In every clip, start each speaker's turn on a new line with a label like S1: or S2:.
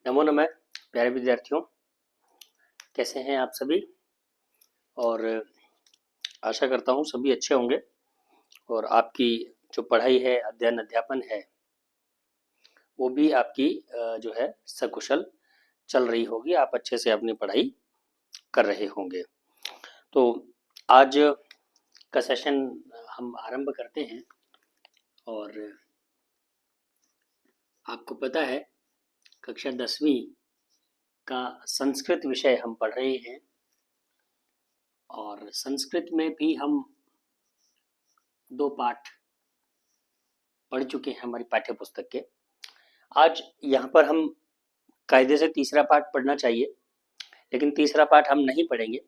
S1: नमो नमः प्यारे विद्यार्थियों, कैसे हैं आप सभी। और आशा करता हूँ सभी अच्छे होंगे और आपकी जो पढ़ाई है, अध्ययन अध्यापन है, वो भी आपकी जो है सकुशल चल रही होगी। आप अच्छे से अपनी पढ़ाई कर रहे होंगे। तो आज का सेशन हम आरंभ करते हैं। और आपको पता है कक्षा 10वीं का संस्कृत विषय हम पढ़ रहे हैं और संस्कृत में भी हम 2 पाठ पढ़ चुके हैं हमारी पाठ्य पुस्तक के। आज यहाँ पर हम कायदे से तीसरा पाठ पढ़ना चाहिए, लेकिन तीसरा पाठ हम नहीं पढ़ेंगे।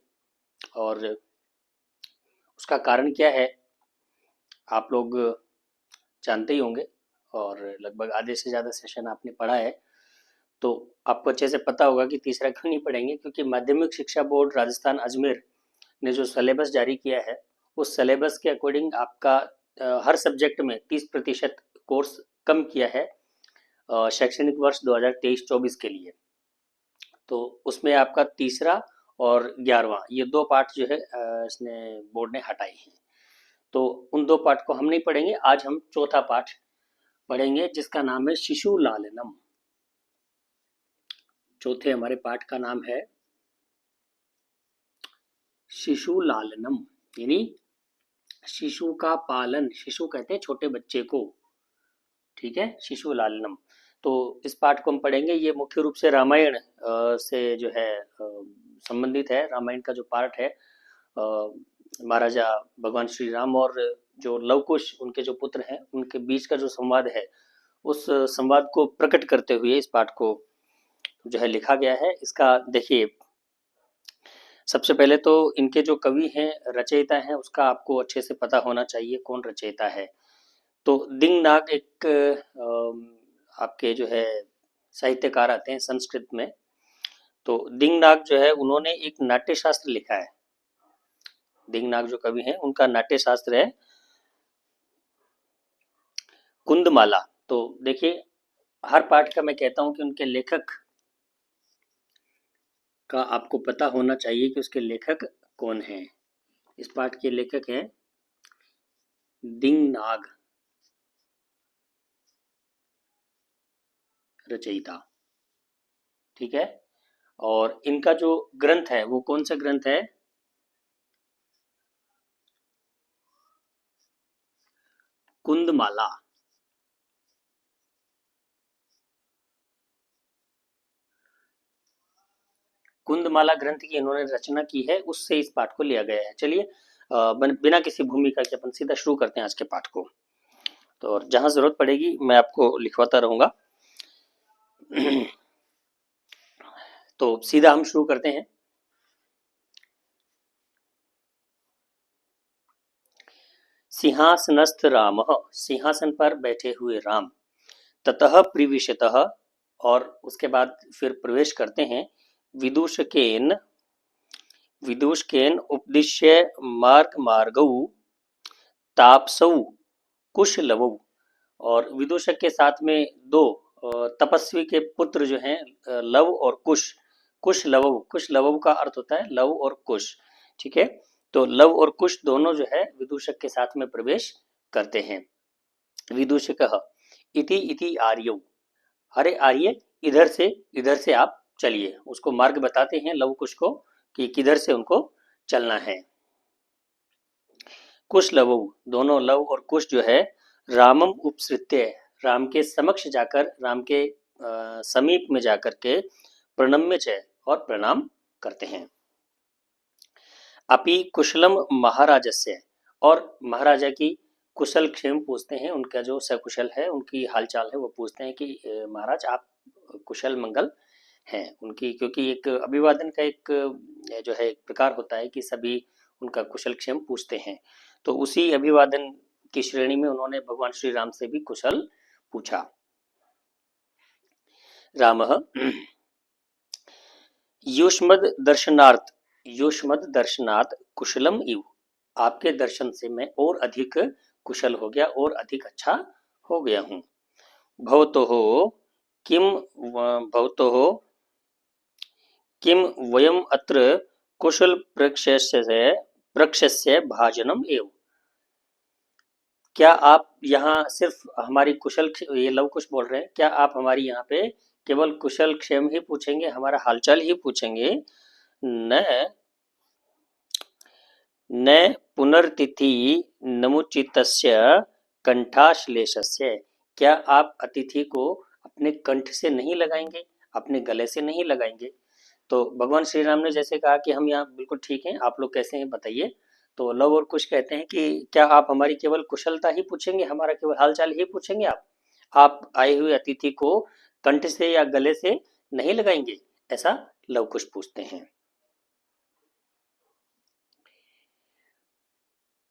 S1: और उसका कारण क्या है आप लोग जानते ही होंगे, और लगभग आधे से ज़्यादा सेशन आपने पढ़ा है, तो आपको अच्छे से पता होगा कि तीसरा क्यों नहीं पढ़ेंगे। क्योंकि माध्यमिक शिक्षा बोर्ड राजस्थान अजमेर ने जो सिलेबस जारी किया है, उस सिलेबस के अकॉर्डिंग आपका हर सब्जेक्ट में 30% कोर्स कम किया है शैक्षणिक वर्ष 2023-24 के लिए। तो उसमें आपका तीसरा और 11वां ये 2 पाठ जो है इसने बोर्ड ने हटाए हैं। तो उन 2 पाठ को हम नहीं पढ़ेंगे। आज हम चौथा पाठ पढ़ेंगे जिसका नाम है शिशु लालनम। चौथे हमारे पाठ का नाम है शिशु लालनम, यानी शिशु का पालन। शिशु कहते हैं छोटे बच्चे को, ठीक है, शिशु लालनम। तो इस पाठ को हम पढ़ेंगे। ये मुख्य रूप से रामायण से जो है संबंधित है। रामायण का जो पार्ट है, महाराजा भगवान श्री राम और जो लवकुश उनके जो पुत्र हैं उनके बीच का जो संवाद है, उस संवाद को प्रकट करते हुए इस पाठ को जो है लिखा गया है। इसका देखिए, सबसे पहले तो इनके जो कवि हैं, रचयिता हैं, उसका आपको अच्छे से पता होना चाहिए कौन रचयिता है। तो दिंगनाग एक आपके जो है साहित्यकार आते हैं संस्कृत में। तो दिंगनाग जो है उन्होंने एक नाट्य शास्त्र लिखा है। दिंगनाग जो कवि हैं उनका नाट्य शास्त्र है कुंदमाला। तो देखिए, हर पाठ का मैं कहता हूं कि उनके लेखक का आपको पता होना चाहिए कि उसके लेखक कौन हैं। इस पाठ के लेखक हैं दिंगनाग, रचयिता, ठीक है। और इनका जो ग्रंथ है वो कौन सा ग्रंथ है? कुंदमाला। कुंदमाला ग्रंथ की इन्होंने रचना की है, उससे इस पाठ को लिया गया है। चलिए बिना किसी भूमिका के अपन सीधा शुरू करते हैं आज के पाठ को। तो और जहां जरूरत पड़ेगी मैं आपको लिखवाता रहूंगा। तो सीधा हम शुरू करते हैं। सिंहासनस्थ राम, सिंहासन पर बैठे हुए राम, ततः प्रविशतः, और उसके बाद फिर प्रवेश करते हैं, विदूषकेन, विदूषकेन उपदिश्य मार्ग मार्गौ तापसौ कुशलवौ। और विदूषक के साथ में 2 तपस्वी के पुत्र जो हैं, लव और कुश। कुश लवौ, कुश लवौ का अर्थ होता है लव और कुश, ठीक है। तो लव और कुश दोनों जो है विदूषक के साथ में प्रवेश करते हैं। विदूषकः इति इति आर्यौ, अरे आर्य इधर से आप चलिए। उसको मार्ग बताते हैं लव कुश को कि किधर से उनको चलना है। कुश लवौ, दोनों लव और कुश जो है, रामम उपसृत्य, राम के समक्ष जाकर, राम के समीप में जाकर के प्रणम्य च, और प्रणाम करते हैं। अपि कुशलम महाराजस्य, और महाराजा की कुशल क्षेम पूछते हैं, उनका जो सकुशल है, उनकी हालचाल है वो पूछते हैं कि महाराज आप कुशल मंगल हैं उनकी। क्योंकि एक अभिवादन का एक जो है एक प्रकार होता है कि सभी उनका कुशल क्षेम पूछते हैं। तो उसी अभिवादन की श्रेणी में उन्होंने भगवान श्री राम से भी कुशल पूछा। रामः युष्मद् दर्शनार्थ, युष्मद् दर्शनात् कुशलम इव, आपके दर्शन से मैं और अधिक कुशल हो गया और अधिक अच्छा हो गया हूँ। भवतोः किम भवतोः किम वयम अत्र कुशल प्रक्षस्य भाजनम एव। क्या आप यहाँ सिर्फ हमारी कुशल, ये लव कुश बोल रहे हैं, क्या आप हमारी यहाँ पे केवल कुशल क्षेम ही पूछेंगे, हमारा हालचाल ही पूछेंगे, न न पुनर्तिथि नमुचितस्य कंठाश्लेषस्य। क्या आप अतिथि को अपने कंठ से नहीं लगाएंगे, अपने गले से नहीं लगाएंगे। तो भगवान श्री राम ने जैसे कहा कि हम यहाँ बिल्कुल ठीक हैं, आप लोग कैसे हैं बताइए। तो लव और कुश कहते हैं कि क्या आप हमारी केवल कुशलता ही पूछेंगे, हमारा केवल हालचाल ही पूछेंगे। आप आए हुए अतिथि को कंठ से या गले से नहीं लगाएंगे, ऐसा लव कुश पूछते हैं।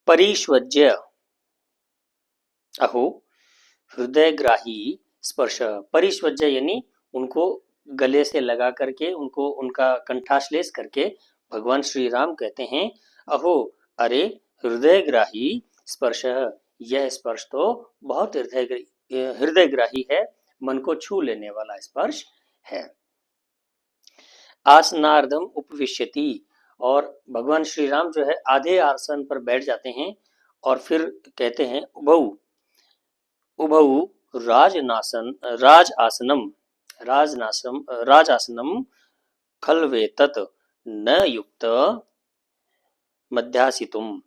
S1: परिष्वज्य अहो हृदयग्राही स्पर्श। परिष्वज्य यानी उनको गले से लगा करके, उनको उनका कंठाश्लेष करके भगवान श्री राम कहते हैं, अहो अरे हृदयग्राही स्पर्श, यह स्पर्श तो बहुत हृदयग्राही है, मन को छू लेने वाला स्पर्श है। आसनार्धम उपविश्यति, और भगवान श्री राम जो है आधे आसन पर बैठ जाते हैं और फिर कहते हैं उभौ उभौ राजासनम खलवेतत न युक्त मध्यासितुम।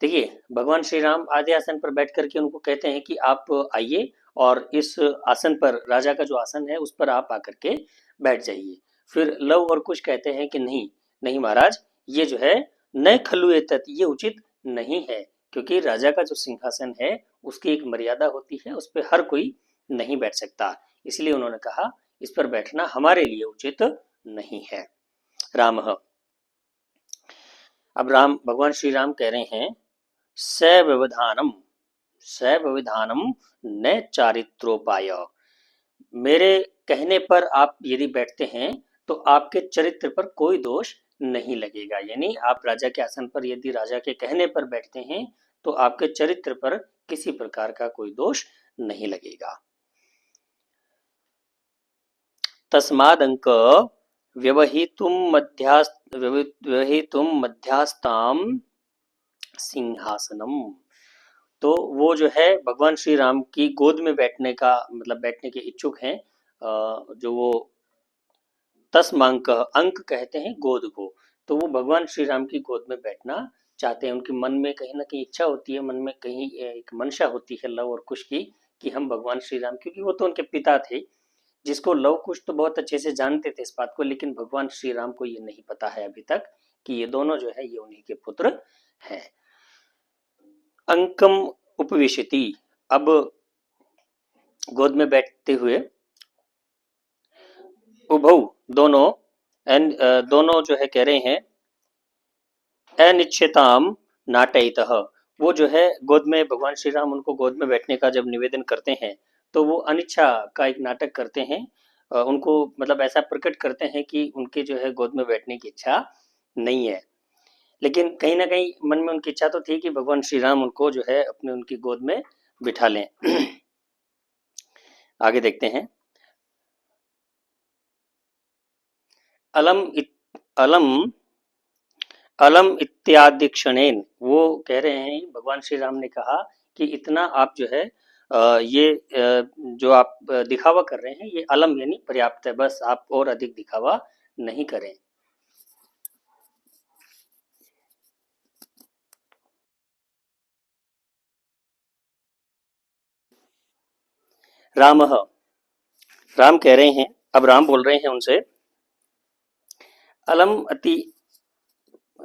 S1: देखिए भगवान श्री राम आधे आसन पर बैठ करके उनको कहते हैं कि आप आइए और इस आसन पर, राजा का जो आसन है उस पर आप आकर के बैठ जाइए। फिर लव और कुश कहते हैं कि नहीं नहीं महाराज, ये जो है न खलुएतत, ये उचित नहीं है, क्योंकि राजा का जो सिंहासन है उसकी एक मर्यादा होती है, उस पर हर कोई नहीं बैठ सकता, इसलिए उन्होंने कहा इस पर बैठना हमारे लिए उचित नहीं है। राम, अब राम, भगवान श्री राम कह रहे हैं सव्यवधानम न चारित्रोपाय। मेरे कहने पर आप यदि बैठते हैं तो आपके चरित्र पर कोई दोष नहीं लगेगा, यानी आप राजा के आसन पर यदि राजा के कहने पर बैठते हैं तो आपके चरित्र पर किसी प्रकार का कोई दोष नहीं लगेगा। तस्मादंक व्यवहितुम मध्यास्ताम सिंहासनम। तो वो जो है भगवान श्री राम की गोद में बैठने का, मतलब बैठने के इच्छुक हैं, जो वो तस्मांक, अंक कहते हैं गोद को, तो वो भगवान श्री राम की गोद में बैठना चाहते हैं। उनके मन में कहीं ना कहीं इच्छा होती है, मन में कहीं एक मंशा होती है लव और कुश की, कि हम भगवान श्री राम, क्योंकि वो तो उनके पिता थे, जिसको लव कुश तो बहुत अच्छे से जानते थे इस बात को, लेकिन भगवान श्री राम को ये नहीं पता है अभी तक कि ये दोनों जो है ये उन्हीं के पुत्र हैं। अंकम उपविशति, अब गोद में बैठते हुए उभौ, दोनों दोनों जो है कह रहे हैं अनिच्छताम नाटयितः। वो जो है गोद में, भगवान श्री राम उनको गोद में बैठने का जब निवेदन करते हैं तो वो अनिच्छा का एक नाटक करते हैं, उनको मतलब ऐसा प्रकट करते हैं कि उनके जो है गोद में बैठने की इच्छा नहीं है, लेकिन कहीं ना कहीं मन में उनकी इच्छा तो थी कि भगवान श्री राम उनको जो है अपने उनकी गोद में बिठा लें। आगे देखते हैं। अलम इत्यादि क्षणेन, वो कह रहे हैं भगवान श्री राम ने कहा कि इतना आप जो है ये जो आप दिखावा कर रहे हैं ये अलम यानी पर्याप्त है, बस आप और अधिक दिखावा नहीं करें। राम कह रहे हैं, अब राम बोल रहे हैं उनसे, अलम अति,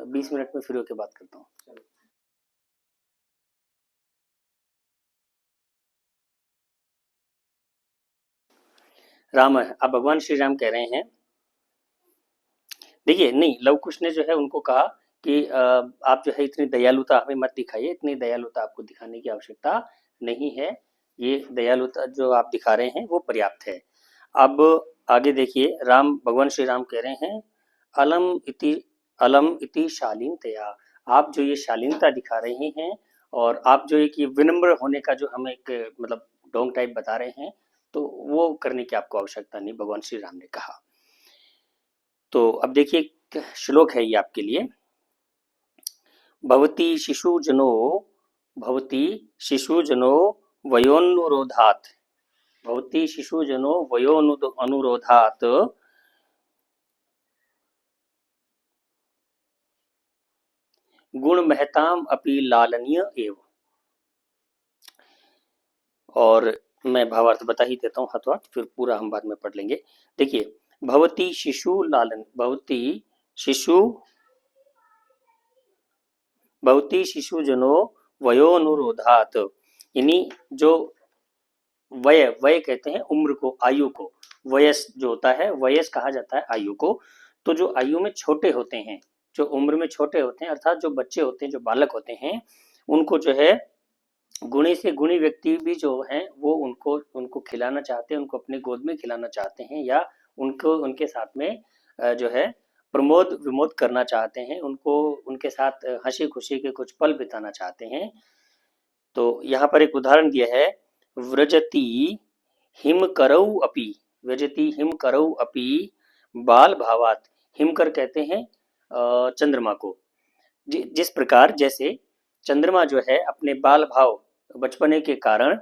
S1: 20 मिनट में फिर होके बात करता हूँ। राम है, अब भगवान श्री राम कह रहे हैं, देखिए नहीं, लव कुश ने जो है उनको कहा कि आप जो है इतनी दयालुता हमें मत दिखाइए, इतनी दयालुता आपको दिखाने की आवश्यकता नहीं है, ये दयालुता जो आप दिखा रहे हैं वो पर्याप्त है। अब आगे देखिए, राम, भगवान श्री राम कह रहे हैं अलम इति शालीनतया, आप जो ये शालीनता दिखा रहे हैं और आप जो एक ये विनम्र होने का जो हमें एक मतलब ढोंग टाइप बता रहे हैं, तो वो करने की आपको आवश्यकता नहीं, भगवान श्री राम ने कहा। तो अब देखिए श्लोक है ये आपके लिए। भवती शिशुजनो वयोनुरोधात्, भवती शिशुजनो वयोनुरोधात् गुण महताम अपि लालनीय एव। और मैं भावार्थ बता ही देता हूँ हाथों हाथ, फिर पूरा हम बाद में पढ़ लेंगे। देखिए, भवती शिशु लालन, भवती शिशुजनो वयोनुरोधात्, यानी जो वय कहते हैं उम्र को, आयु को, वयस जो होता है, वयस कहा जाता है आयु को। तो जो आयु में छोटे होते हैं, जो उम्र में छोटे होते हैं, अर्थात जो बच्चे होते हैं, जो बालक होते हैं, उनको जो है गुणी से गुणी व्यक्ति भी जो हैं वो उनको खिलाना चाहते हैं, उनको अपने गोद में खिलाना चाहते हैं, या उनको उनके साथ में जो है प्रमोद विमोद करना चाहते हैं, उनको उनके साथ हंसी खुशी के कुछ पल बिताना चाहते हैं। तो यहाँ पर एक उदाहरण दिया है, व्रजति हिमकरौ अपि, व्रजति हिमकरौ अपि बाल भावात। हिमकर कहते हैं चंद्रमा को। जिस प्रकार जैसे चंद्रमा जो है अपने बाल भाव बचपने के कारण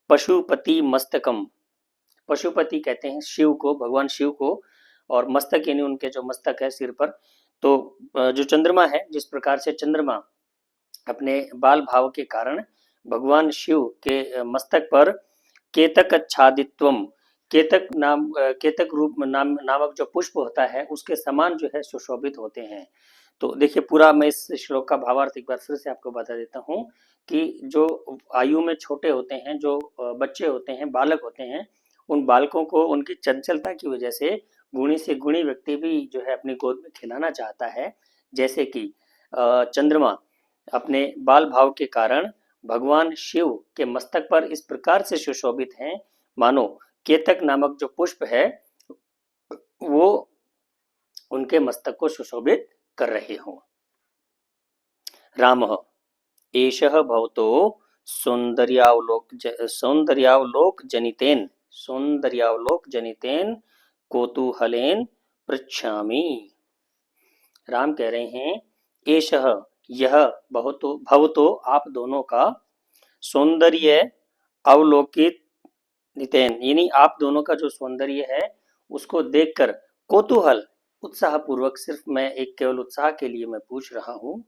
S1: पशुपति मस्तकम, पशुपति कहते हैं शिव को, भगवान शिव को, और मस्तक यानी उनके जो मस्तक है सिर पर। तो जो चंद्रमा है, जिस प्रकार से चंद्रमा अपने बाल भाव के कारण भगवान शिव के मस्तक पर केतकच्छादित्वम, केतक रूप नामक जो पुष्प होता है उसके समान जो है सुशोभित होते हैं। तो देखिए पूरा मैं इस श्लोक का भावार्थ एक बार फिर से आपको बता देता हूँ कि जो आयु में छोटे होते हैं, जो बच्चे होते हैं, बालक होते हैं, उन बालकों को उनकी चंचलता की वजह से गुणी से गुणी व्यक्ति भी जो है अपनी गोद में खिलाना चाहता है। जैसे कि चंद्रमा अपने बाल भाव के कारण भगवान शिव के मस्तक पर इस प्रकार से सुशोभित हैं, मानो केतक नामक जो पुष्प है वो उनके मस्तक को सुशोभित कर रहे हो। रामः एषः भवतो सौंदर्यावलोक जनितेन कौतूहलेन पृच्छामि। राम कह रहे हैं, एषः यह भवतो आप दोनों का, सौंदर्य अवलोकित नितेन यानी आप दोनों का जो सौंदर्य है उसको देखकर कौतूहल, उत्साह पूर्वक, सिर्फ मैं एक केवल उत्साह के लिए मैं पूछ रहा हूँ।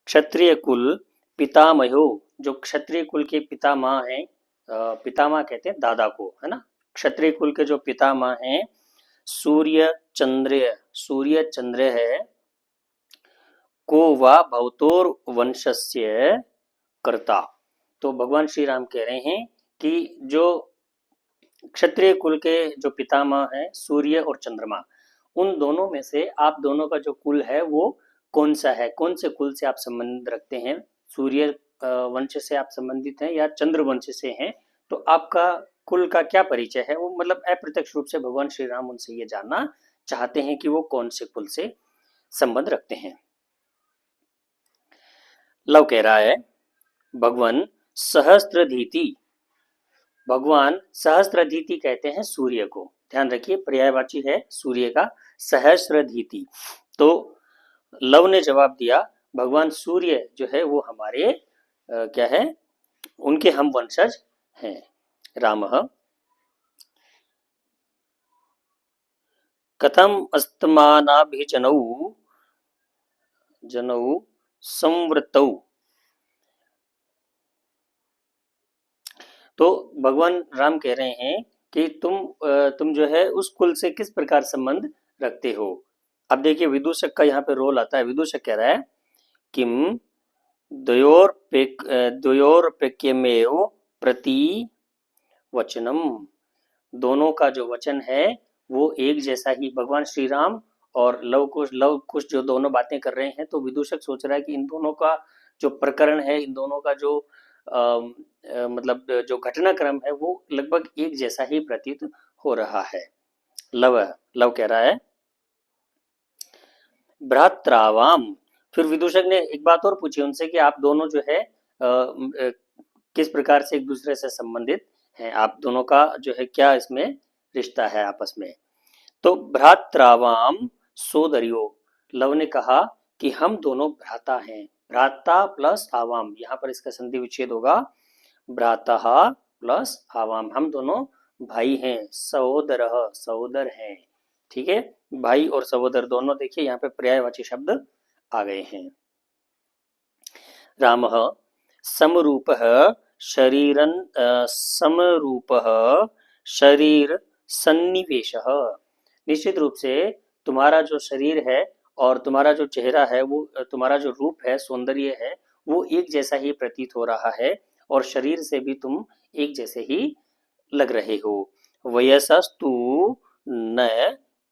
S1: क्षत्रिय कुल पितामहो, जो क्षत्रिय कुल के पितामह हैं, पितामह कहते हैं दादा को, है ना। क्षत्रिय कुल के जो पितामह हैं सूर्य चंद्र है, को वा भवतोर वंशस्य कर्ता। तो भगवान श्री राम कह रहे हैं कि जो क्षत्रिय कुल के जो पितामह हैं सूर्य और चंद्रमा, उन दोनों में से आप दोनों का जो कुल है वो कौन सा है, कौन से कुल से आप संबंध रखते हैं, सूर्य वंश से आप संबंधित हैं या चंद्र वंश से हैं, तो आपका कुल का क्या परिचय है। वो मतलब अप्रत्यक्ष रूप से भगवान श्री राम उनसे ये जानना चाहते हैं कि वो कौन से कुल से संबंध रखते हैं। लव कह रहा है, भगवान सहस्त्रधीति, भगवान सहस्त्रधीति कहते हैं सूर्य को, ध्यान रखिए पर्यायवाची है सूर्य का, सहस्त्रधीति। तो लव ने जवाब दिया, भगवान सूर्य जो है वो हमारे क्या है, उनके हम वंशज हैं। रामः कथम अस्तमानाभिजनौ संवृतौ। तो भगवान राम कह रहे हैं कि तुम जो है उस कुल से किस प्रकार संबंध रखते हो। अब देखिए विदूषक का यहाँ पे रोल आता है। विदूषक कह रहा है किम द्वयोरपेक्यमेव प्रति वचनम, दोनों का जो वचन है वो एक जैसा ही। भगवान श्री राम और लव कुश जो दोनों बातें कर रहे हैं, तो विदूषक सोच रहा है कि इन दोनों का जो प्रकरण है, इन दोनों का जो मतलब जो घटनाक्रम है वो लगभग एक जैसा ही प्रतीत हो रहा है। लव कह रहा है भ्रात्रावाम। फिर विदूषक ने एक बात और पूछी उनसे कि आप दोनों जो है किस प्रकार से एक दूसरे से संबंधित हैं। आप दोनों का जो है क्या इसमें रिश्ता है आपस में। तो भ्रात्रावाम सोदरियो, लव ने कहा कि हम दोनों भ्राता हैं। भ्राता प्लस आवाम, यहाँ पर इसका संधि विच्छेद होगा, भ्राता प्लस आवाम, हम दोनों भाई हैं, सहोदर सहोदर हैं। ठीक है, भाई और सहोदर दोनों, देखिए यहाँ पे पर्यायवाची शब्द आ गए हैं। रामः समरूपः शरीरन समरूपः शरीर सन्निवेशः, निश्चित रूप से तुम्हारा जो शरीर है और तुम्हारा जो चेहरा है, वो तुम्हारा जो रूप है, सौंदर्य है, वो एक जैसा ही प्रतीत हो रहा है और शरीर से भी तुम एक जैसे ही लग रहे हो। वयसस्तु न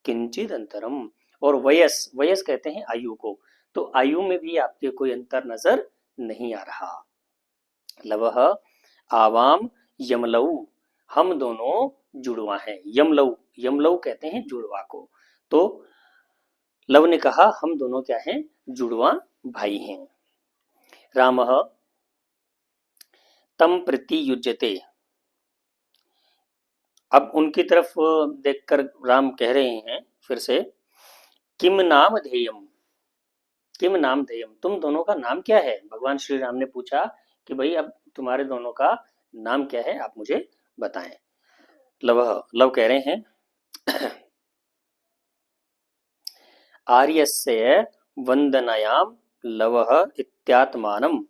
S1: किंचित अंतरम, और वयस, वयस कहते हैं आयु को, तो आयु में भी आपके कोई अंतर नजर नहीं आ रहा। लवह आवाम यमलऊ, हम दोनों जुड़वा हैं। यमलऊ, यमलऊ कहते हैं जुड़वा को। तो लव ने कहा हम दोनों क्या हैं, जुड़वा भाई हैं। रामः तम प्रति युज्यते, अब उनकी तरफ देखकर राम कह रहे हैं फिर से, किम नाम ध्येयम, किम नाम ध्येयम, तुम दोनों का नाम क्या है। भगवान श्री राम ने पूछा कि भाई अब तुम्हारे दोनों का नाम क्या है, आप मुझे बताएं। लव कह रहे हैं आर्यस्य वंदनायाम लवः इत्यात्मानम,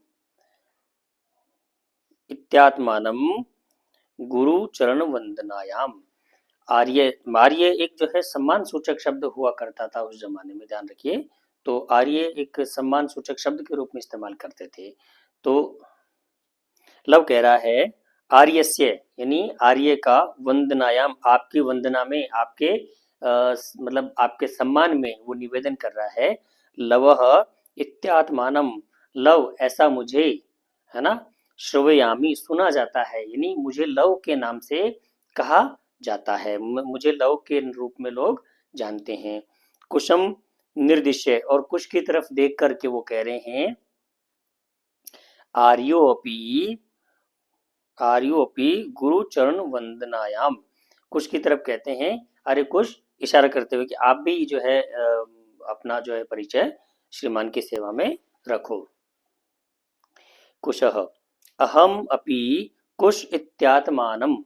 S1: इत्यात्मानम गुरु चरण वंदनायाम। आर्य, आर्य एक जो है सम्मान सूचक शब्द हुआ करता था उस जमाने में, ध्यान रखिए। तो आर्य एक सम्मान सूचक शब्द के रूप में इस्तेमाल करते थे। तो लव कह रहा है आर्यस्य, यानी आर्य का, वंदनायाम, आपकी वंदना में, आपके मतलब आपके सम्मान में वो निवेदन कर रहा है। लवः इत्यात्मानम, लव ऐसा मुझे, है ना, श्रवयामी सुना जाता है, यानी मुझे लव के नाम से कहा जाता है, मुझे लव के रूप में लोग जानते हैं। कुशम निर्दिश्य, और कुश की तरफ देख करके वो कह रहे हैं आर्योपि, आर्योपि गुरु चरण वंदनायाम, कुश की तरफ कहते हैं अरे कुश, इशारा करते हुए कि आप भी जो है अपना जो है परिचय श्रीमान की सेवा में रखो। कुशः अहम अपि कुश इत्यात्मानम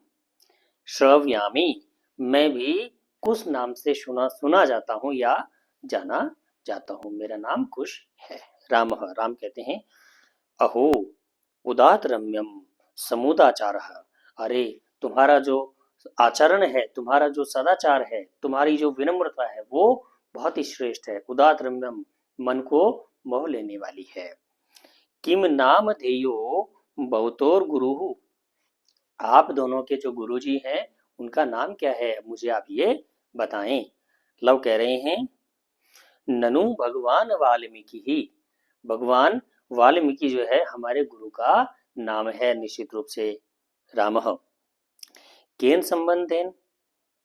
S1: श्रव्यामि, मैं भी कुश नाम से सुना जाता हूँ या जाना जाता हूँ, मेरा नाम कुश है। राम, राम कहते हैं अहो उदात रम्यम समुदाचार, अरे तुम्हारा जो आचरण है, तुम्हारा जो सदाचार है, तुम्हारी जो विनम्रता है, वो बहुत ही श्रेष्ठ है। उदात रम्यम, मन को मोह लेने वाली है। किम नाम ध्येयो बहुतोर गुरु, आप दोनों के जो गुरुजी हैं उनका नाम क्या है, मुझे आप ये बताएं। लव कह रहे हैं ननु भगवान वाल्मीकि ही, भगवान वाल्मीकि जो है हमारे गुरु का नाम है निश्चित रूप से। रामः केन संबंधेन,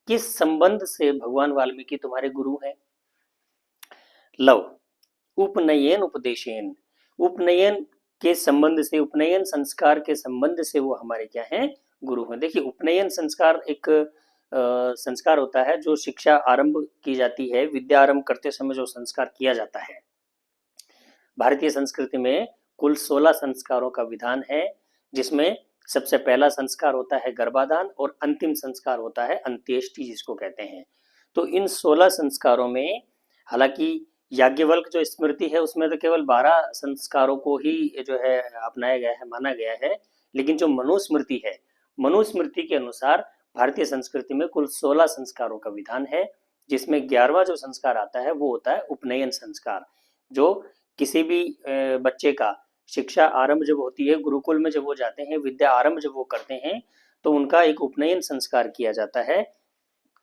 S1: किस संबंध से भगवान वाल्मीकि तुम्हारे गुरु हैं। लव उपनयन उपदेशेन, उपनयन के संबंध से, उपनयन संस्कार के संबंध से वो हमारे क्या हैं, गुरु हैं। देखिए उपनयन संस्कार एक संस्कार होता है जो शिक्षा आरंभ की जाती है, विद्या आरंभ करते समय जो संस्कार किया जाता है। भारतीय संस्कृति में कुल 16 संस्कारों का विधान है, जिसमें सबसे पहला संस्कार होता है गर्भाधान और अंतिम संस्कार होता है अंत्येष्टि जिसको कहते हैं। तो इन 16 संस्कारों में, हालांकि याज्ञवल्क्य जो स्मृति है उसमें तो केवल 12 संस्कारों को ही जो है अपनाया गया है, माना गया है, लेकिन जो मनुस्मृति है, मनुस्मृति के अनुसार भारतीय संस्कृति में कुल 16 संस्कारों का विधान है, जिसमें 11वां जो संस्कार आता है वो होता है उपनयन संस्कार। जो किसी भी बच्चे का शिक्षा आरंभ जब होती है, गुरुकुल में जब वो जाते हैं, विद्या आरंभ जब वो करते हैं, तो उनका एक उपनयन संस्कार किया जाता है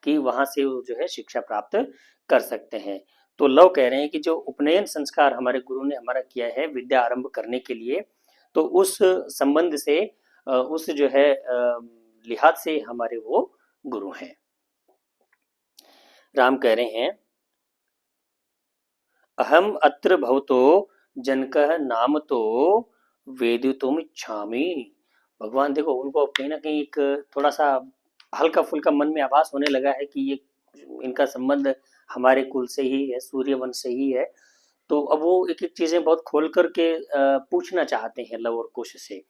S1: कि वहां से वो जो है शिक्षा प्राप्त कर सकते हैं। तो लव कह रहे हैं कि जो उपनयन संस्कार हमारे गुरु ने हमारा किया है विद्या आरंभ करने के लिए, तो उस संबंध से, उस जो है लिहाज से हमारे वो गुरु हैं। राम कह रहे हैं अहम अत्र भवतो जनकः नाम तो वेदितुम इच्छामि, भगवान देखो उनको कहीं ना कहीं एक थोड़ा सा हल्का फुल्का मन में आभास होने लगा है कि ये इनका संबंध हमारे कुल से ही है, सूर्य वंश से ही है। तो अब वो एक एक चीजें बहुत खोल करके पूछना चाहते हैं लव और कुश से।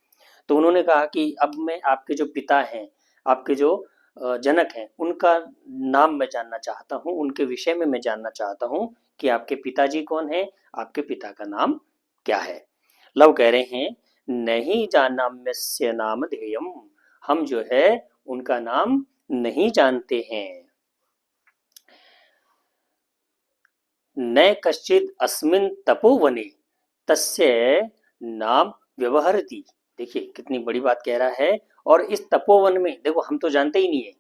S1: तो उन्होंने कहा कि अब मैं आपके जो पिता हैं, आपके जो जनक हैं, उनका नाम मैं जानना चाहता हूँ, उनके विषय में मैं जानना चाहता हूँ कि आपके पिताजी कौन है, आपके पिता का नाम क्या है। लव कह रहे हैं नहीं जानाम्यस्य नाम ध्येयम, हम जो है उनका नाम नहीं जानते हैं। न कश्चित अस्मिन् तपोवने तस्य नाम व्यवहरति। देखिए कितनी बड़ी बात कह रहा है। और इस तपोवन में देखो हम तो जानते ही नहीं है,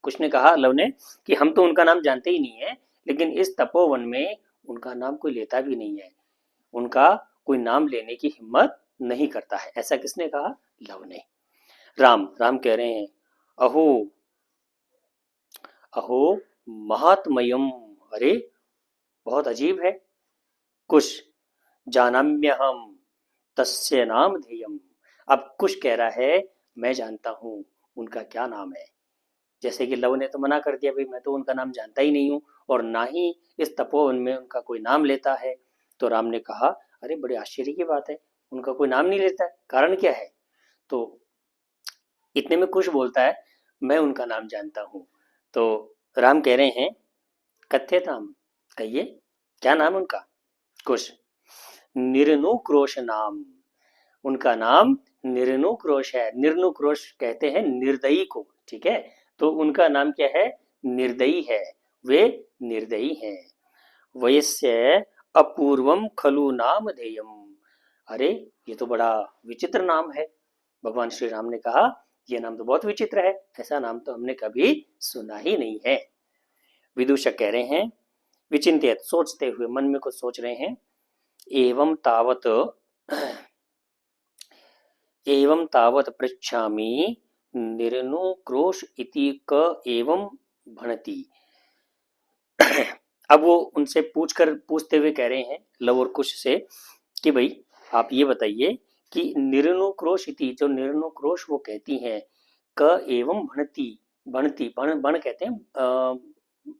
S1: कुछ ने कहा लव ने कि हम तो उनका नाम जानते ही नहीं है, लेकिन इस तपोवन में उनका नाम कोई लेता भी नहीं है, उनका कोई नाम लेने की हिम्मत नहीं करता है। ऐसा किसने कहा? लव ने। राम राम कह रहे हैं अहो अहो महात्मयम, अरे बहुत अजीब है। कुश जानाम्य हम तस्य नाम ध्येयम। अब कुश कह रहा है मैं जानता हूं उनका क्या नाम है। जैसे कि लव ने तो मना कर दिया, भाई मैं तो उनका नाम जानता ही नहीं हूं और ना ही इस तपोवन में उनका कोई नाम लेता है। तो राम ने कहा अरे बड़े आश्चर्य की बात है, उनका कोई नाम नहीं लेता है, कारण क्या है? तो इतने में कुश बोलता है मैं उनका नाम जानता हूँ। तो राम कह रहे हैं कथ्यताम, कहिए क्या नाम उनका? कुश निर्नुक्रोश नाम, उनका नाम निर्नुक्रोश है। निर्नुक्रोश कहते हैं निर्दयी को, ठीक है। तो उनका नाम क्या है? निर्दयी है, वे निर्दयी हैं। वयस्य अपूर्वम खलु नाम ध्येयम, अरे ये तो बड़ा विचित्र नाम है। भगवान श्री राम ने कहा यह नाम तो बहुत विचित्र है, ऐसा नाम तो हमने कभी सुना ही नहीं है। विदूषक कह रहे हैं विचिंतित, सोचते हुए, मन में कुछ सोच रहे हैं। एवं तावत एवं तावत पृच्छामि निर्नुक्रोश इति क एवं भणति। अब वो उनसे पूछते हुए कह रहे हैं लव और कुश से कि भाई आप ये बताइए कि निर्नुक्रोश इति, जो निर्नुक्रोश वो कहती हैं, क एवं भणति, भणति बण बण कहते हैं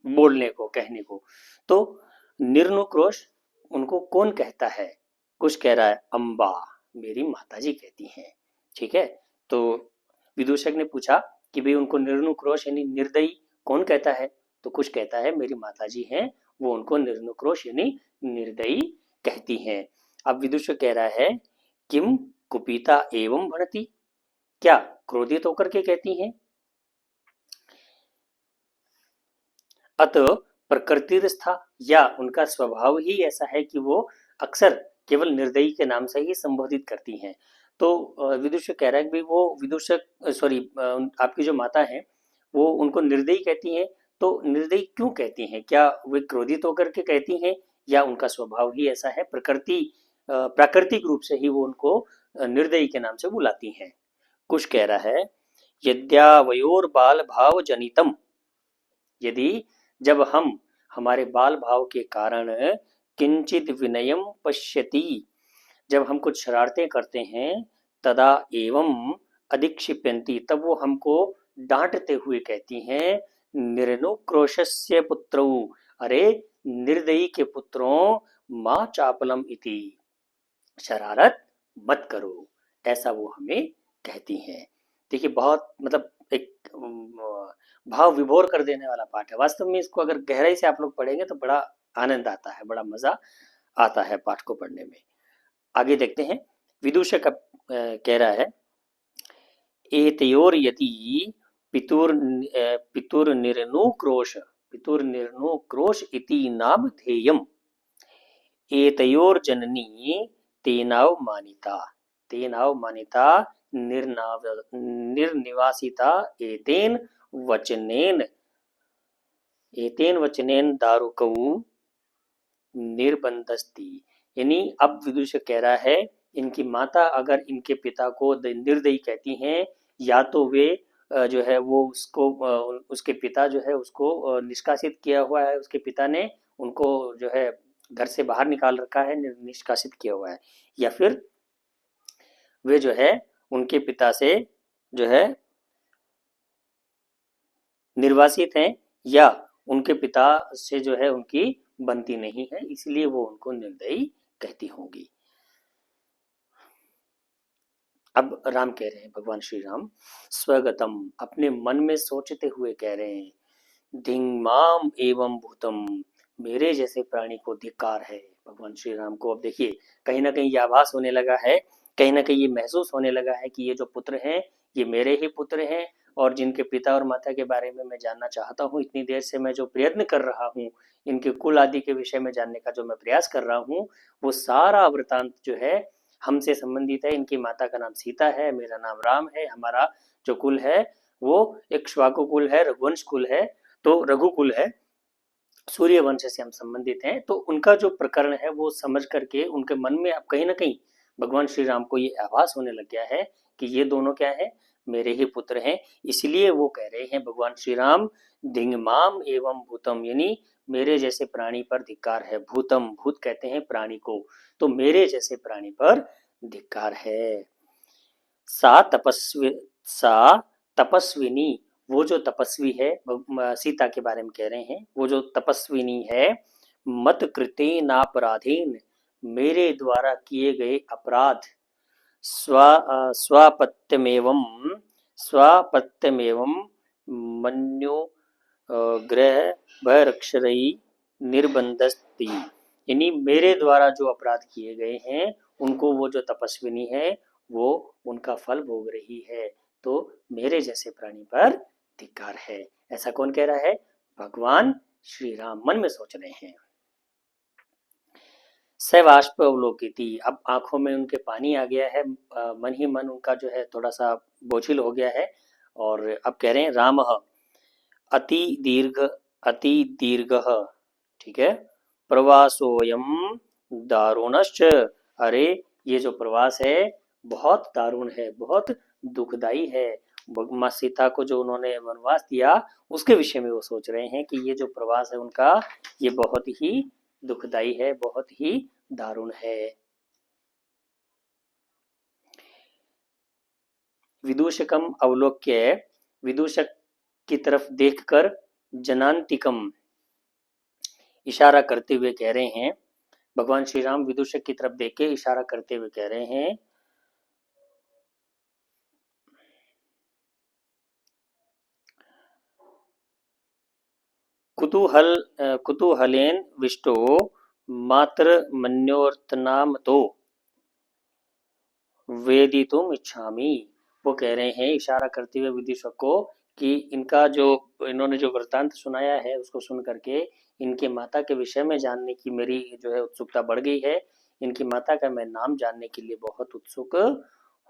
S1: बोलने को, कहने को। तो निर्नुक्रोश उनको कौन कहता है? कुछ कह रहा है अम्बा, मेरी माताजी कहती हैं, ठीक है। तो विदूषक ने पूछा कि भाई उनको निर्नुक्रोश यानी निर्दयी कौन कहता है? तो कुछ कहता है मेरी माताजी हैं, वो उनको निर्नुक्रोश यानी निर्दयी कहती हैं। अब विदूषक कह रहा है किम कुपिता एवं भणति, क्या क्रोधित होकर के कहती हैं? अतः प्रकृतिस्था, या उनका स्वभाव ही ऐसा है कि वो अक्सर केवल निर्दयी के नाम से ही संबोधित करती हैं। तो विदूषक कह रहा है कि वो विदूषक सॉरी आपकी जो माता है वो उनको निर्दयी कहती हैं। तो निर्दयी क्यों कहती हैं? क्या वे क्रोधित होकर के कहती हैं या उनका स्वभाव ही ऐसा है, प्राकृतिक रूप से ही वो उनको निर्दयी के नाम से बुलाती हैं? कुछ कह रहा है यद्यावयोर बाल भाव जनितम, यदि जब हम हमारे बाल भाव के कारण किंचित विनयम पश्यति, जब हम कुछ शरारतें करते हैं, तदा एवं अधिक्षिप्यन्ति, तब वो हमको डांटते हुए कहती हैं निर्नुक्रोशस्य पुत्रौ, अरे निर्दयी के पुत्रों माँ चापलम इति, शरारत मत करो, ऐसा वो हमें कहती हैं। देखिए बहुत मतलब एक भाव विभोर कर देने वाला पाठ है। वास्तव में इसको अगर गहराई से आप लोग पढ़ेंगे तो बड़ा आनंद आता है, बड़ा मजा आता है पाठ को पढ़ने में। आगे देखते हैं। विदूषक कह रहा है एतयोर यदि पितुर्निर्नुक्रोश इति नाम ध्येयम, एतयोर जननी तेनावमानिता निर्निवासिता एतेन वचनेन दारुकौ निर्बंधस्ति। यानी अब विदूषक कह रहा है इनकी माता अगर इनके पिता को निर्दयी कहती हैं, या तो वे जो है वो उसको उसके पिता जो है उसको निष्कासित किया हुआ है, उसके पिता ने उनको जो है घर से बाहर निकाल रखा है, निष्कासित किया हुआ है, या फिर वे जो है उनके पिता से जो है निर्वासित हैं, या उनके पिता से जो है उनकी बनती नहीं है, इसलिए वो उनको निर्दयी कहती होंगी। अब राम कह रहे हैं, भगवान श्री राम स्वगतम अपने मन में सोचते हुए कह रहे हैं, धिंगमाम एवं भूतम मेरे जैसे प्राणी को धिक्कार है। भगवान श्री राम को अब देखिए कहीं ना कहीं ये आभास होने लगा है, कहीं ना कहीं ये महसूस होने लगा है कि ये जो पुत्र हैं ये मेरे ही पुत्र हैं, और जिनके पिता और माता के बारे में मैं जानना चाहता हूँ, इतनी देर से मैं जो प्रयत्न कर रहा हूँ, इनके कुल आदि के विषय में जानने का जो मैं प्रयास कर रहा हूँ, वो सारा वृतांत जो है हमसे संबंधित है। इनकी माता का नाम सीता है, मेरा नाम राम है, हमारा जो कुल है वो एक श्वाको कुल है, रघुवंश कुल है, तो रघुकुल है, सूर्य वंश से हम संबंधित हैं। तो उनका जो प्रकरण है वो समझ करके उनके मन में अब कहीं ना कहीं भगवान श्री राम को ये आभास होने लग गया है कि ये दोनों क्या है, मेरे ही पुत्र हैं। इसलिए वो कह रहे हैं भगवान श्री राम, धिंगमाम एवं भूतम, यानी मेरे जैसे प्राणी पर धिक्कार है। भूतम, भूत कहते हैं प्राणी को, तो मेरे जैसे प्राणी पर धिक्कार है। सा तपस्वी, सा तपस्विनी, वो जो तपस्वी है, सीता के बारे में कह रहे हैं, वो जो तपस्विनी है, मत कृते नापराधीन मेरे द्वारा किए गए अपराध, स्वापत्यमेवं स्वापत्यमेवं मन्यो ग्रह भरक्षरई निर्बंधस्ति, यानी मेरे द्वारा जो अपराध किए गए हैं उनको वो जो तपस्विनी है वो उनका फल भोग रही है। तो मेरे जैसे प्राणी पर धिक्कार है। ऐसा कौन कह रहा है? भगवान श्री राम मन में सोच रहे हैं। सैवाष्प अवलोकिती, अब आंखों में उनके पानी आ गया है, मन ही मन उनका जो है थोड़ा सा बोझिल हो गया है, और अब कह रहे हैं राम अति दीर्घ, ठीक है, प्रवासोयम दारुणश्च, अरे ये जो प्रवास है बहुत दारुण है, बहुत दुखदाई है। माँ सीता को जो उन्होंने वनवास दिया उसके विषय में वो सोच रहे हैं कि ये जो प्रवास है उनका ये बहुत ही दुखदाई है, बहुत ही दारुण है। विदूषकम अवलोक्य, विदूषक की तरफ देखकर जनांतिकम, इशारा करते हुए कह रहे हैं, भगवान श्री राम विदूषक की तरफ देख के इशारा करते हुए कह रहे हैं, कुतूहलेन विष्टो मात्र मन्योर्तनाम तो वेदितुम इच्छामि। वो कह रहे हैं इशारा करते हुए विदूषक को कि इनका जो इन्होंने जो वृतांत सुनाया है उसको सुन करके इनके माता के विषय में जानने की मेरी जो है उत्सुकता बढ़ गई है। इनकी माता का मैं नाम जानने के लिए बहुत उत्सुक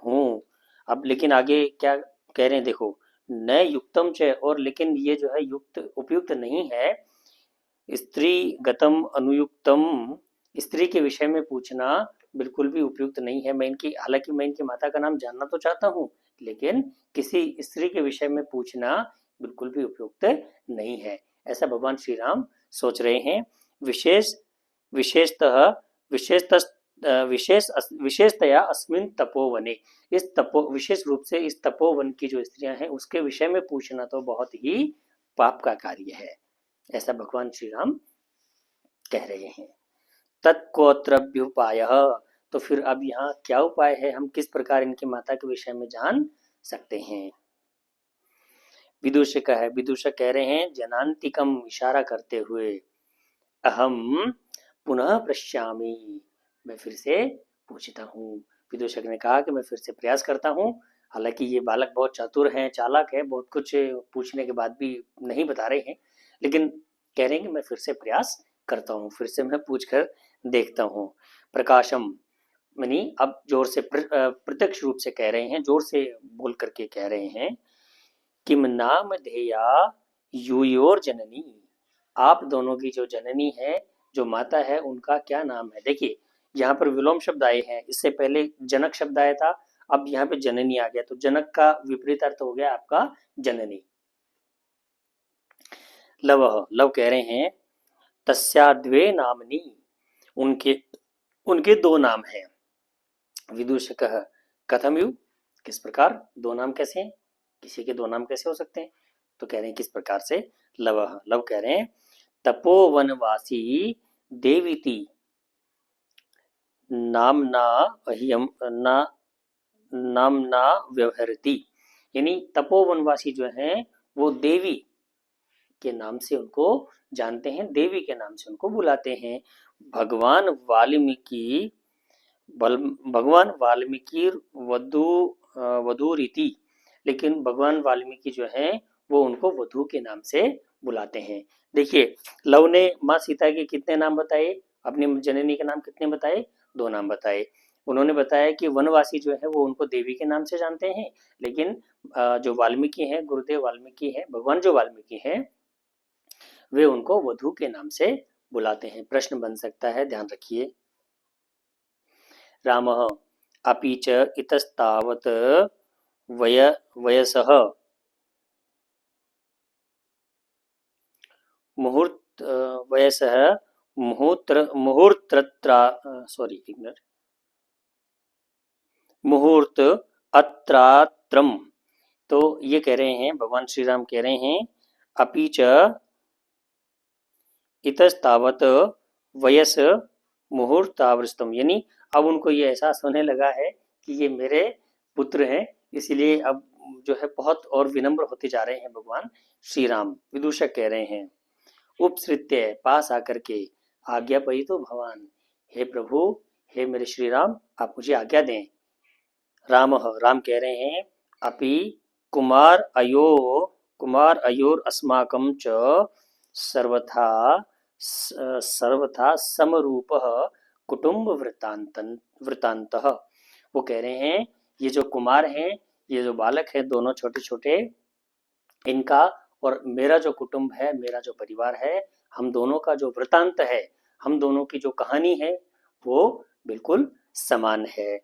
S1: हूँ। अब लेकिन आगे क्या कह रहे हैं देखो, न युक्तम च, और लेकिन ये जो है युक्त उपयुक्त नहीं है, स्त्री गतम अनुयुक्तम, स्त्री के विषय में पूछना बिल्कुल भी उपयुक्त नहीं है। मैं इनकी, हालांकि मैं इनकी माता का नाम जानना तो चाहता हूँ, लेकिन किसी स्त्री के विषय में पूछना बिल्कुल भी उपयुक्त नहीं है, ऐसा भगवान श्री राम सोच रहे हैं। विशेषतः विशेषतया अस्मिन तपोवने, इस तपो विशेष रूप से इस तपोवन की जो स्त्रियां हैं उसके विषय में पूछना तो बहुत ही पाप का कार्य है, ऐसा भगवान श्री राम कह रहे हैं। तत्कोत्रभ्युपाय, तो फिर अब यहाँ क्या उपाय है, हम किस प्रकार इनकी माता के विषय में जान सकते हैं। विदूषक है, विदूषक कह रहे हैं जनांतिकम, इशारा करते हुए, अहम पुनः पश्यामि, मैं फिर से पूछता हूँ। विदूषक ने कहा कि मैं फिर से प्रयास करता हूँ। हालांकि ये बालक बहुत चतुर हैं, चालाक है, बहुत कुछ पूछने के बाद भी नहीं बता रहे हैं, लेकिन कह रहे हैं कि मैं फिर से प्रयास करता हूँ, फिर से मैं पूछ कर देखता हूँ। प्रकाशम, यानी अब जोर से प्रत्यक्ष रूप से कह रहे हैं, जोर से बोल करके कह रहे हैं, किम नाम धेया यूयोर जननी, आप दोनों की जो जननी है, जो माता है, उनका क्या नाम है। देखिए यहाँ पर विलोम शब्द आए हैं, इससे पहले जनक शब्द आया था, अब यहाँ पे जननी आ गया, तो जनक का विपरीत अर्थ हो गया आपका जननी। लव कह रहे हैं तस्याद्वे नामनी, उनके उनके दो नाम हैं। विदूषक कथम यु, किस प्रकार दो नाम कैसे हैं, किसी के दो नाम कैसे हो सकते हैं? तो कह रहे हैं किस प्रकार से, लवः, लव कह रहे हैं तपोवनवासी देवीति नामना अह्यम ना नामना व्यवहरति, यानी तपोवनवासी जो है वो देवी के नाम से उनको जानते हैं, देवी के नाम से उनको बुलाते हैं। भगवान वाल्मीकि भगवान वाल्मीकि वधु रीति, लेकिन भगवान वाल्मीकि जो है वो उनको वधु के नाम से बुलाते हैं। देखिए, लव ने माँ सीता के कितने नाम बताए, अपनी जननी के नाम कितने बताए, दो नाम बताए। उन्होंने बताया कि वनवासी जो है वो उनको देवी के नाम से जानते हैं, लेकिन जो वाल्मीकि हैं, गुरुदेव वाल्मीकि हैं, भगवान जो वाल्मीकि हैं, वे उनको वधु के नाम से बुलाते हैं। प्रश्न बन सकता है, ध्यान रखिए। रामः अपि च इतस्तावत् वयसः वयसः मुहूर्त अत्रात्रम। तो ये कह रहे हैं, भगवान श्री राम कह रहे हैं अपि च इतस्तावत् वयस मुहूर्तावृष्टम, यानी अब उनको ये एहसास होने लगा है कि ये मेरे पुत्र हैं, इसलिए अब जो है बहुत और विनम्र होते जा रहे हैं भगवान श्री राम। विदूषक कह रहे हैं उपसृत्य, पास आकर के, आज्ञा पई तो भगवान, हे प्रभु, हे मेरे श्री राम, आप मुझे आज्ञा दें। राम कह रहे हैं अपि कुमार अयोर अस्माकं च सर्वथा समरूपः कुटुंब वृत्तांतः। वो कह रहे हैं ये जो कुमार हैं, ये जो बालक है, दोनों छोटे छोटे, इनका और मेरा जो कुटुंब है, मेरा जो परिवार है, हम दोनों का जो वृत्तांत है, हम दोनों की जो कहानी है, वो बिल्कुल समान है।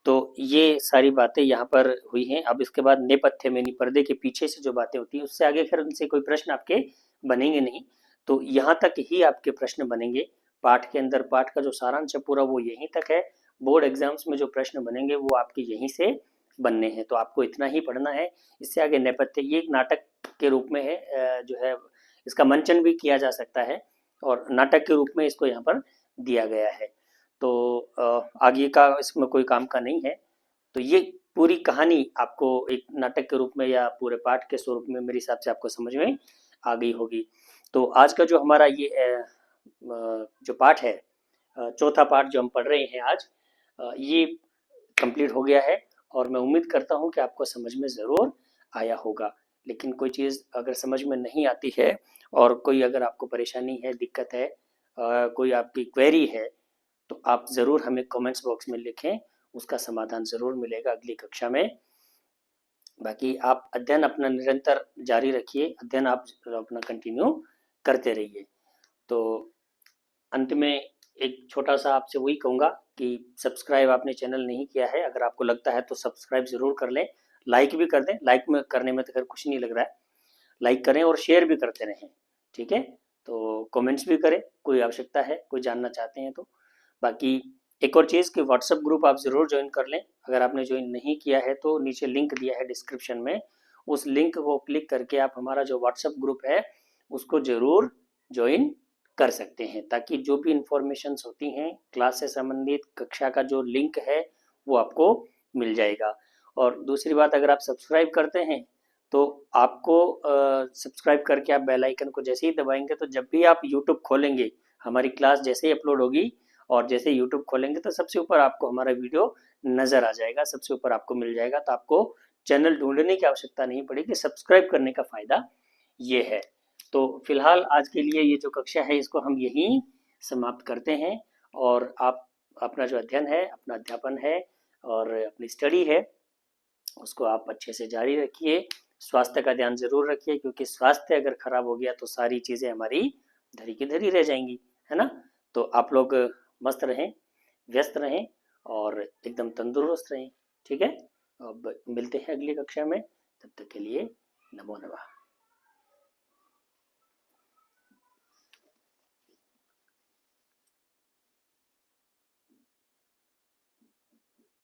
S1: तो ये सारी बातें यहाँ पर हुई हैं। अब इसके बाद नेपथ्य में, पर्दे के पीछे से जो बातें होती हैं, उससे आगे फिर उनसे कोई प्रश्न आपके बनेंगे नहीं। तो यहाँ तक ही आपके प्रश्न बनेंगे पाठ के अंदर। पाठ का जो सारांश है पूरा वो यहीं तक है। बोर्ड एग्जाम्स में जो प्रश्न बनेंगे वो आपके यहीं से बनने हैं, तो आपको इतना ही पढ़ना है। इससे आगे नेपथ्य, ये एक नाटक के रूप में है, जो है इसका मंचन भी किया जा सकता है और नाटक के रूप में इसको यहाँ पर दिया गया है। तो आगे का इसमें कोई काम का नहीं है। तो ये पूरी कहानी आपको एक नाटक के रूप में या पूरे पाठ के स्वरूप में मेरे हिसाब से आपको समझ में आ गई होगी। तो आज का जो हमारा ये जो पाठ है, चौथा पाठ जो हम पढ़ रहे हैं आज, ये कंप्लीट हो गया है और मैं उम्मीद करता हूँ कि आपको समझ में ज़रूर आया होगा। लेकिन कोई चीज़ अगर समझ में नहीं आती है और कोई अगर आपको परेशानी है, दिक्कत है, कोई आपकी क्वेरी है, तो आप ज़रूर हमें कमेंट्स बॉक्स में लिखें, उसका समाधान ज़रूर मिलेगा अगली कक्षा में। बाकी आप अध्ययन अपना निरंतर जारी रखिए, अध्ययन आप अपना कंटिन्यू करते रहिए। तो अंत में एक छोटा सा आपसे वही कहूँगा कि सब्सक्राइब आपने चैनल नहीं किया है, अगर आपको लगता है तो सब्सक्राइब ज़रूर कर लें, लाइक भी कर दें। लाइक में करने में तो खैर कुछ नहीं लग रहा है, लाइक करें और शेयर भी करते रहें, ठीक है। तो कमेंट्स भी करें, कोई आवश्यकता है, कोई जानना चाहते हैं तो। बाकी एक और चीज़ कि व्हाट्सएप ग्रुप आप ज़रूर ज्वाइन कर लें। अगर आपने ज्वाइन नहीं किया है तो नीचे लिंक दिया है डिस्क्रिप्शन में, उस लिंक को क्लिक करके आप हमारा जो व्हाट्सएप ग्रुप है उसको ज़रूर ज्वाइन कर सकते हैं, ताकि जो भी इंफॉर्मेशंस होती हैं क्लास से संबंधित, कक्षा का जो लिंक है वो आपको मिल जाएगा। और दूसरी बात, अगर आप सब्सक्राइब करते हैं तो आपको सब्सक्राइब करके आप बेल आइकन को जैसे ही दबाएंगे तो जब भी आप यूट्यूब खोलेंगे, हमारी क्लास जैसे ही अपलोड होगी और जैसे यूट्यूब खोलेंगे तो सबसे ऊपर आपको हमारा वीडियो नज़र आ जाएगा, सबसे ऊपर आपको मिल जाएगा। तो आपको चैनल ढूंढने की आवश्यकता नहीं पड़ेगी, सब्सक्राइब करने का फ़ायदा ये है। तो फिलहाल आज के लिए ये जो कक्षा है इसको हम यहीं समाप्त करते हैं और आप अपना जो अध्ययन है, अपना अध्यापन है और अपनी स्टडी है, उसको आप अच्छे से जारी रखिए। स्वास्थ्य का ध्यान ज़रूर रखिए, क्योंकि स्वास्थ्य अगर खराब हो गया तो सारी चीज़ें हमारी धरी की धरी रह जाएंगी, है ना। तो आप लोग मस्त रहें, व्यस्त रहें और एकदम तंदुरुस्त रहें, ठीक है। अब मिलते हैं अगली कक्षा में, तब तक के लिए नमो नमः।